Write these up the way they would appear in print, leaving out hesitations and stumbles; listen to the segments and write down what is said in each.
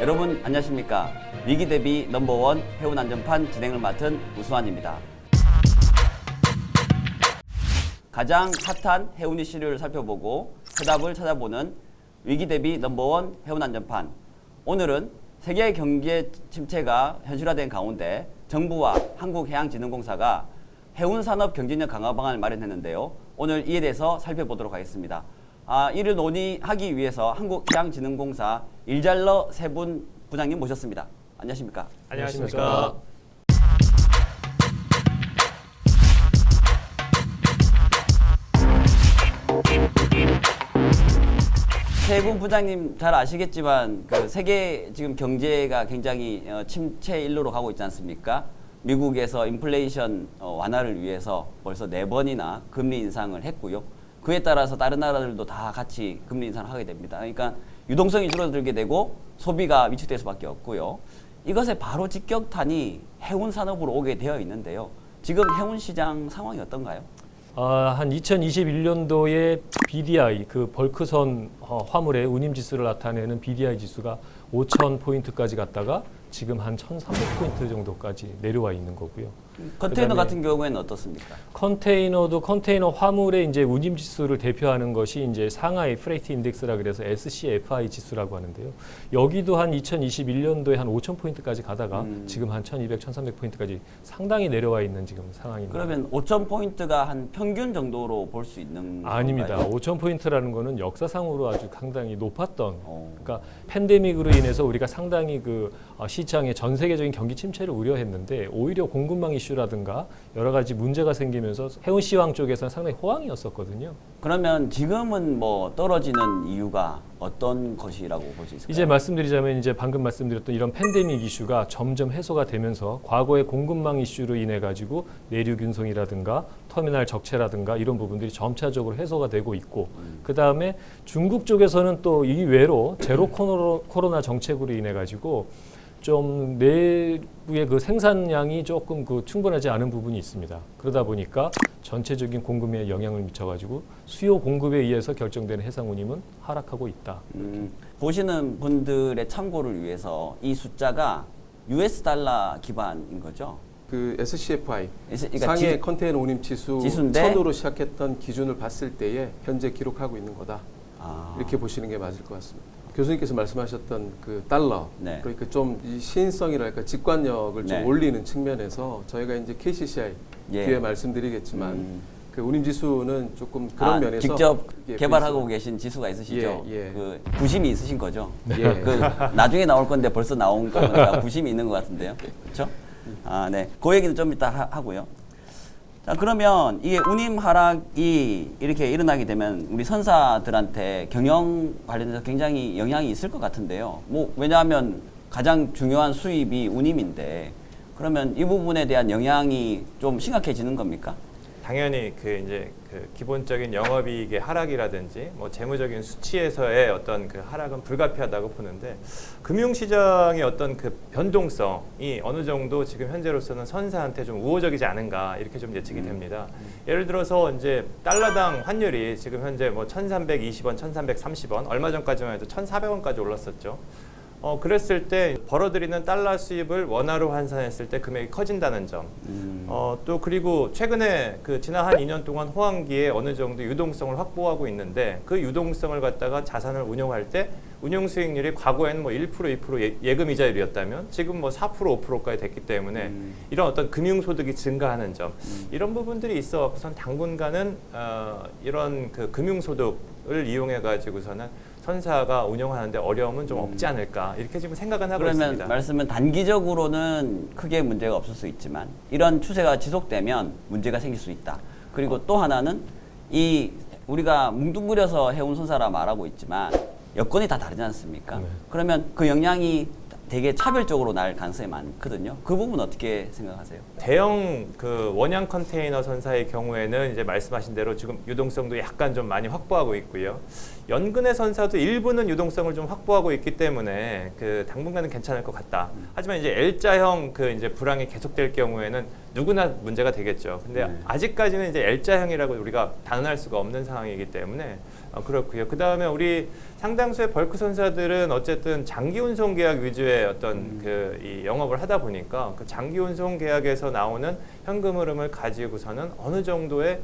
여러분 안녕하십니까? 위기 대비 넘버원 해운 안전판 진행을 맡은 우수환입니다. 가장 핫한 해운 이슈를 살펴보고 해답을 찾아보는 위기 대비 넘버원 해운 안전판. 오늘은 세계 경제 침체가 현실화된 가운데 정부와 한국해양진흥공사가 해운 산업 경쟁력 강화 방안을 마련했는데요. 오늘 이에 대해서 살펴보도록 하겠습니다. 이를 논의하기 위해서 한국해양진흥공사 일잘러 세분 부장님 모셨습니다. 안녕하십니까? 안녕하십니까? 세 분 부장님 잘 아시겠지만 그 세계 지금 경제가 굉장히 침체 일로로 가고 있지 않습니까? 미국에서 인플레이션 완화를 위해서 벌써 4번이나 금리 인상을 했고요. 그에 따라서 다른 나라들도 다 같이 금리 인상을 하게 됩니다. 그러니까 유동성이 줄어들게 되고 소비가 위축될 수밖에 없고요. 이것의 바로 직격탄이 해운 산업으로 오게 되어 있는데요. 지금 해운 시장 상황이 어떤가요? 한 2021년도에 BDI, 그 벌크선 화물의 운임 지수를 나타내는 BDI 지수가 5,000포인트까지 갔다가 지금 한 1,300포인트 정도까지 내려와 있는 거고요. 컨테이너 같은 경우에는 어떻습니까? 컨테이너 화물의 이제 운임 지수를 대표하는 것이 이제 상하이 프레이트 인덱스라 그래서 SCFI 지수라고 하는데요. 여기도 한 2021년도에 한 5,000포인트까지 가다가 지금 한 1,200, 1,300포인트까지 상당히 내려와 있는 지금 상황입니다. 그러면 5,000포인트가 한 평균 정도로 볼 수 있는 아닙니다. 건가요? 5,000포인트라는 거는 역사상으로 아주 상당히 높았던, 그러니까 팬데믹으로 인해서 우리가 상당히 그 시장의 전 세계적인 경기 침체를 우려했는데 오히려 공급망 이슈라든가 여러 가지 문제가 생기면서 해운 시황 쪽에서는 상당히 호황이었었거든요. 그러면 지금은 뭐 떨어지는 이유가 어떤 것이라고 볼 수 있을까요? 이제 말씀드리자면 이제 방금 말씀드렸던 이런 팬데믹 이슈가 점점 해소가 되면서 과거의 공급망 이슈로 인해 가지고 내륙 운송이라든가 터미널 적체라든가 이런 부분들이 점차적으로 해소가 되고 있고 그 다음에 중국 쪽에서는 또 이외로 제로 코로나 정책으로 인해 가지고 좀 내부의 그 생산량이 조금 그 충분하지 않은 부분이 있습니다. 그러다 보니까 전체적인 공급에 영향을 미쳐가지고 수요 공급에 의해서 결정되는 해상 운임은 하락하고 있다. 보시는 분들의 참고를 위해서 이 숫자가 US 달러 기반인 거죠? 그 SCFI 그러니까 상해 컨테이너 운임 지수인데 1000으로 시작했던 기준을 봤을 때에 현재 기록하고 있는 거다. 이렇게 보시는 게 맞을 것 같습니다. 교수님께서 말씀하셨던 그 달러, 네. 그러니까 좀 이 시인성이랄까 직관력을 좀 네. 올리는 측면에서 저희가 이제 KCCI 예. 뒤에 말씀드리겠지만 그 운임 지수는 조금 그런 면에서 직접 예, 개발하고 계신 지수가 있으시죠? 예, 예. 그 부심이 있으신 거죠? 예. 그 나중에 나올 건데 벌써 나온 거니까 부심이 있는 것 같은데요, 그렇죠? 네. 그 얘기는 좀 이따 하고요. 자, 그러면 이게 운임 하락이 이렇게 일어나게 되면 우리 선사들한테 경영 관련해서 굉장히 영향이 있을 것 같은데요. 뭐 왜냐하면 가장 중요한 수입이 운임인데 그러면 이 부분에 대한 영향이 좀 심각해지는 겁니까? 당연히 그 이제 그 기본적인 영업이익의 하락이라든지 뭐 재무적인 수치에서의 어떤 그 하락은 불가피하다고 보는데 금융시장의 어떤 그 변동성이 어느 정도 지금 현재로서는 선사한테 좀 우호적이지 않은가 이렇게 좀 예측이 됩니다. 예를 들어서 이제 달러당 환율이 지금 현재 뭐 1,320원, 1,330원 얼마 전까지만 해도 1,400원까지 올랐었죠. 그랬을 때 벌어들이는 달러 수입을 원화로 환산했을 때 금액이 커진다는 점. 또 그리고 최근에 그 지난 한 2년 동안 호황기에 어느 정도 유동성을 확보하고 있는데 그 유동성을 갖다가 자산을 운용할 때 운용 수익률이 과거에는 뭐 1%, 2% 예금 이자율이었다면 지금 뭐 4%, 5%까지 됐기 때문에 이런 어떤 금융 소득이 증가하는 점. 이런 부분들이 있어 갖고선 당분간은 이런 그 금융 소득을 이용해 가지고서는 선사가 운영하는데 어려움은 좀 없지 않을까 이렇게 지금 생각은 하고 그러면 있습니다. 말씀은 단기적으로는 크게 문제가 없을 수 있지만 이런 추세가 지속되면 문제가 생길 수 있다. 그리고 또 하나는 이 우리가 뭉뚱그려서 해운 선사라 말하고 있지만 여건이 다 다르지 않습니까? 네. 그러면 그 영향이 되게 차별적으로 날 가능성이 많거든요. 그 부분 어떻게 생각하세요? 대형 그 원양 컨테이너 선사의 경우에는 이제 말씀하신 대로 지금 유동성도 약간 좀 많이 확보하고 있고요. 연근의 선사도 일부는 유동성을 좀 확보하고 있기 때문에 그 당분간은 괜찮을 것 같다. 하지만 이제 L자형 그 이제 불황이 계속될 경우에는 누구나 문제가 되겠죠. 근데 아직까지는 이제 L자형이라고 우리가 단언할 수가 없는 상황이기 때문에 그렇고요. 그 다음에 우리 상당수의 벌크 선사들은 어쨌든 장기 운송 계약 위주의 어떤 이 영업을 하다 보니까 그 장기 운송 계약에서 나오는 현금 흐름을 가지고서는 어느 정도의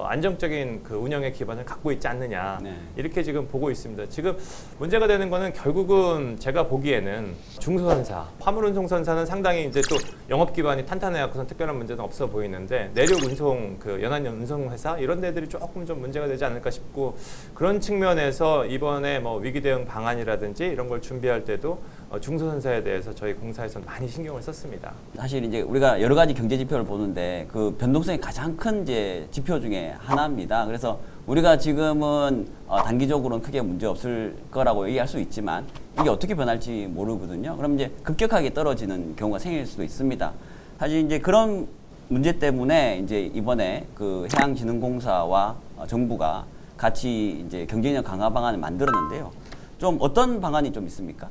안정적인 그 운영의 기반을 갖고 있지 않느냐 네. 이렇게 지금 보고 있습니다. 지금 문제가 되는 거는 결국은 제가 보기에는 중소선사, 화물운송선사는 상당히 이제 또 영업 기반이 탄탄해갖고선 특별한 문제는 없어 보이는데 내륙 운송 그 연안 운송회사 이런 데들이 조금 좀 문제가 되지 않을까 싶고 그런 측면에서 이번에 뭐 위기 대응 방안이라든지 이런 걸 준비할 때도 중소선사에 대해서 저희 공사에서는 많이 신경을 썼습니다. 사실 이제 우리가 여러 가지 경제 지표를 보는데 그 변동성이 가장 큰 이제 지표 중에 하나입니다. 그래서 우리가 지금은 단기적으로는 크게 문제 없을 거라고 얘기할 수 있지만 이게 어떻게 변할지 모르거든요. 그럼 이제 급격하게 떨어지는 경우가 생길 수도 있습니다. 사실 이제 그런 문제 때문에 이제 이번에 그 해양진흥공사와 정부가 같이 이제 경쟁력 강화 방안을 만들었는데요. 좀 어떤 방안이 좀 있습니까?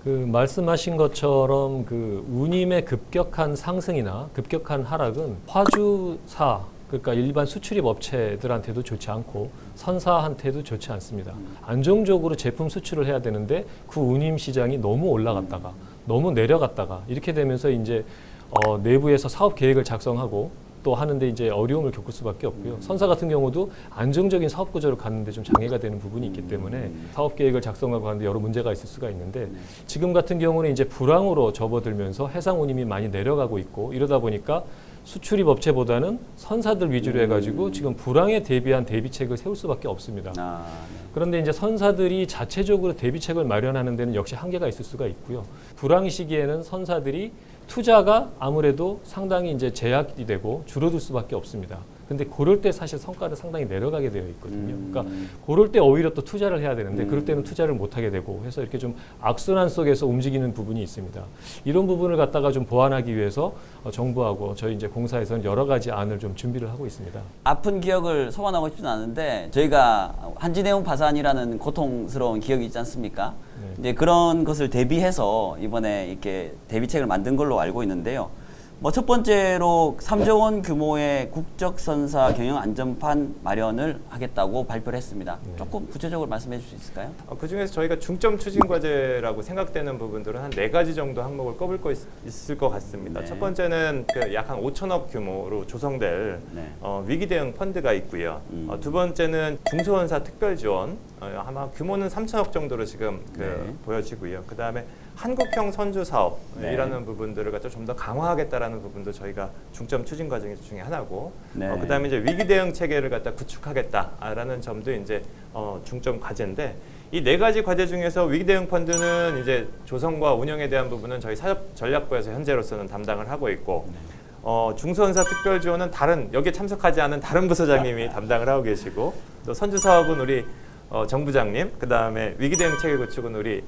그 말씀하신 것처럼 그 운임의 급격한 상승이나 급격한 하락은 화주사 그러니까 일반 수출입 업체들한테도 좋지 않고 선사한테도 좋지 않습니다. 안정적으로 제품 수출을 해야 되는데 그 운임 시장이 너무 올라갔다가 너무 내려갔다가 이렇게 되면서 이제 내부에서 사업 계획을 작성하고 또 하는데 이제 어려움을 겪을 수밖에 없고요. 선사 같은 경우도 안정적인 사업 구조를 갖는데 좀 장애가 되는 부분이 있기 때문에 사업 계획을 작성하고 하는데 여러 문제가 있을 수가 있는데 지금 같은 경우는 이제 불황으로 접어들면서 해상 운임이 많이 내려가고 있고 이러다 보니까 수출입 업체보다는 선사들 위주로 해가지고 지금 불황에 대비한 대비책을 세울 수밖에 없습니다. 네. 그런데 이제 선사들이 자체적으로 대비책을 마련하는 데는 역시 한계가 있을 수가 있고요. 불황 시기에는 선사들이 투자가 아무래도 상당히 이제 제약이 되고 줄어들 수밖에 없습니다. 근데 그럴 때 사실 성과는 상당히 내려가게 되어 있거든요. 그러니까 그럴 때 오히려 또 투자를 해야 되는데 그럴 때는 투자를 못 하게 되고 해서 이렇게 좀 악순환 속에서 움직이는 부분이 있습니다. 이런 부분을 갖다가 좀 보완하기 위해서 정부하고 저희 이제 공사에서는 여러 가지 안을 좀 준비를 하고 있습니다. 아픈 기억을 소환하고 싶지는 않은데 저희가 한진해운 파산이라는 고통스러운 기억이 있지 않습니까? 네. 이제 그런 것을 대비해서 이번에 이렇게 대비책을 만든 걸로 알고 있는데요. 뭐 첫 번째로 3조 원 규모의 국적선사 경영 안전판 마련을 하겠다고 발표를 했습니다. 네. 조금 구체적으로 말씀해 주실 수 있을까요? 그중에서 저희가 중점 추진 과제라고 생각되는 부분들은 한 4가지 정도 항목을 꼽을 거 있을 것 같습니다. 네. 첫 번째는 그 약 한 5천억 규모로 조성될 네. 위기 대응 펀드가 있고요. 두 번째는 중소원사 특별 지원 아마 규모는 3천억 정도로 지금 네. 보여지고요. 그 다음에 한국형 선주 사업이라는 네. 부분들을 갖다 좀 더 강화하겠다라는 부분도 저희가 중점 추진 과정 중에 하나고, 네. 그다음에 이제 위기 대응 체계를 갖다 구축하겠다라는 점도 이제 중점 과제인데, 이 4가지 과제 중에서 위기 대응 펀드는 이제 조성과 운영에 대한 부분은 저희 사업 전략부에서 현재로서는 담당을 하고 있고, 중소원사 특별 지원은 여기에 참석하지 않은 다른 부서장님이 담당을 하고 계시고, 또 선주 사업은 우리 정 부장님, 그다음에 위기 대응 체계 구축은 우리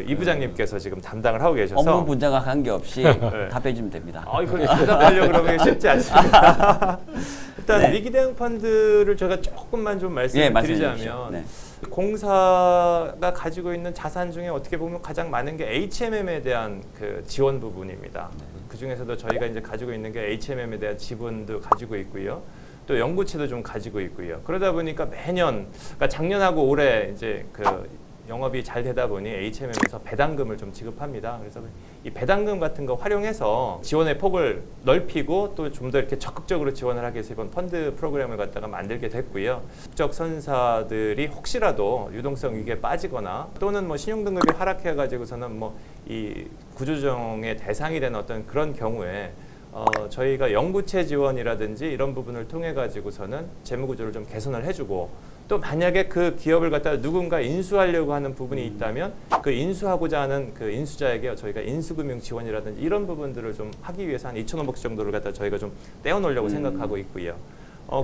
이 부장님께서 지금 담당을 하고 계셔서 업무 분야가 관계없이 답해 주면 됩니다. 이걸 대답하려고 그러면 쉽지 않습니다. 일단 네. 위기 대응 펀드를 제가 조금만 좀 말씀을 드리자면, 네. 공사가 가지고 있는 자산 중에 어떻게 보면 가장 많은 게 HMM에 대한 그 지원 부분입니다. 그 중에서도 저희가 이제 가지고 있는 게 HMM에 대한 지분도 가지고 있고요. 또 연구체도 좀 가지고 있고요. 그러다 보니까 매년, 그러니까 작년하고 올해 이제 영업이 잘 되다 보니 HMM에서 배당금을 좀 지급합니다. 그래서 이 배당금 같은 거 활용해서 지원의 폭을 넓히고 또 좀 더 이렇게 적극적으로 지원을 하기 위해서 이번 펀드 프로그램을 갖다가 만들게 됐고요. 국적 선사들이 혹시라도 유동성 위기에 빠지거나 또는 뭐 신용등급이 하락해가지고서는 뭐 이 구조조정의 대상이 되는 어떤 그런 경우에 저희가 연구체 지원이라든지 이런 부분을 통해 가지고서는 재무 구조를 좀 개선을 해주고, 또 만약에 그 기업을 갖다가 누군가 인수하려고 하는 부분이 있다면 그 인수하고자 하는 그 인수자에게 저희가 인수금융 지원이라든지 이런 부분들을 좀 하기 위해서 한 2,500억 정도를 갖다 저희가 좀 떼어놓으려고 생각하고 있고요.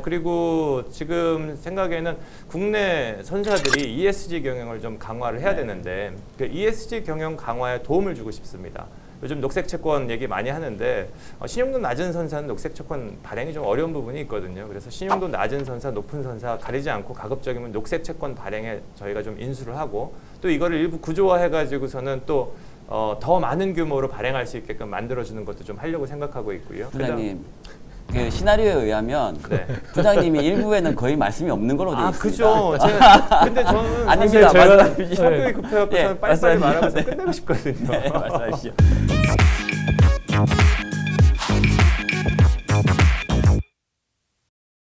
그리고 지금 생각에는 국내 선사들이 ESG 경영을 좀 강화를 해야 되는데, 그 ESG 경영 강화에 도움을 주고 싶습니다. 요즘 녹색 채권 얘기 많이 하는데 신용도 낮은 선사는 녹색 채권 발행이 좀 어려운 부분이 있거든요. 그래서 신용도 낮은 선사, 높은 선사 가리지 않고 가급적이면 녹색 채권 발행에 저희가 좀 인수를 하고, 또 이거를 일부 구조화해가지고서는 또 더 많은 규모로 발행할 수 있게끔 만들어주는 것도 좀 하려고 생각하고 있고요. 부장님, 그 시나리오에 의하면 네. 부장님이 일부에는 거의 말씀이 없는 걸로 되어 있습니다. 그죠. 제가 근데 저는 아닙니다. 제가- 말씀하십시오. 성격이 급해갖고 네, 저는 빨리빨리 말씀하십시오. 말하면서 끝내고 싶거든요. 네, 말씀하십시오.